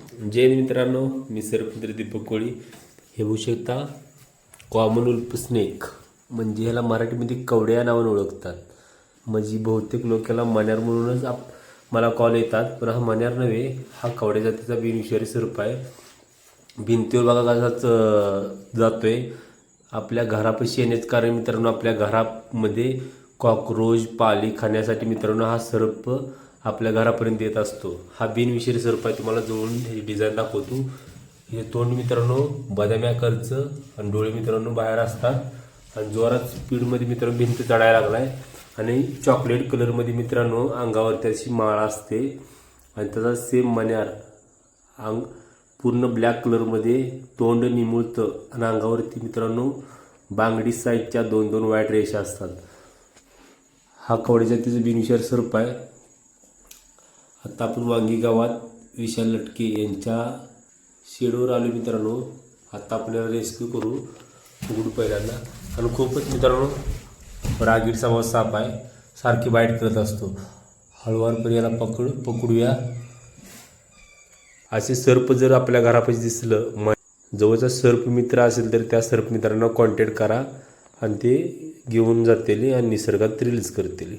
जय हिंद मित्रांनो, मी सरपंच दीपक कोळी. हे बघू शकता कॉमन वुल्फ स्नेक, म्हणजे ह्याला मराठीमध्ये कवड्या नावाने ओळखतात. म्हणजे बहुतेक लोक याला मण्यार म्हणूनच मला कॉल येतात, पण हा मण्यार नव्हे, हा कवड्या जातीचा बिनविषारी सर्प आहे. भिंतीवर बघा कसाच जातोय. आपल्या घरापाशी येण्याचं कारण मित्रांनो, आपल्या घरामध्ये कॉकरोच पाली खाण्यासाठी मित्रांनो हा सर्प आपल्या घरापर्यंत येत असतो. हा बिनविषारी सर्प आहे. तुम्हाला जवळून हे डिझाईन दाखवतो. हे तोंड मित्रांनो बदामी आकारचं आणि डोळे मित्रांनो बाहेर असतात आणि जोरात स्पीडमध्ये मित्रांनो भिंत चढायला लागलाय आणि चॉकलेट कलरमध्ये मित्रांनो अंगावरती अशी माळ असते आणि त्याचा सेम मण्यार अंग पूर्ण ब्लॅक कलरमध्ये तोंड निमुळतं आणि अंगावरती मित्रांनो बांगडी साईजच्या 2-2 व्हाईट रेषा असतात. हा कवड्या जातीचा बिनविषारी सर्प आहे. आता आपण वांगी गावात विशाल लटके यांच्या शेडवर आलो मित्रांनो. आता आपल्याला रेस्क्यू करू उघडू पहिल्यांदा. आणि खूपच मित्रांनो रागीट स्वभाव साप आहे, सारखी बाईट करत असतो. हळूवारपणे याला पकडूया. असे सर्प जर आपल्या घरापाशी दिसलं, जवळचा सर्प मित्र असेल तर त्या सर्प मित्रांना कॉन्टॅक्ट करा आणि ते घेऊन जातील आणि निसर्गात रिलीज करतील.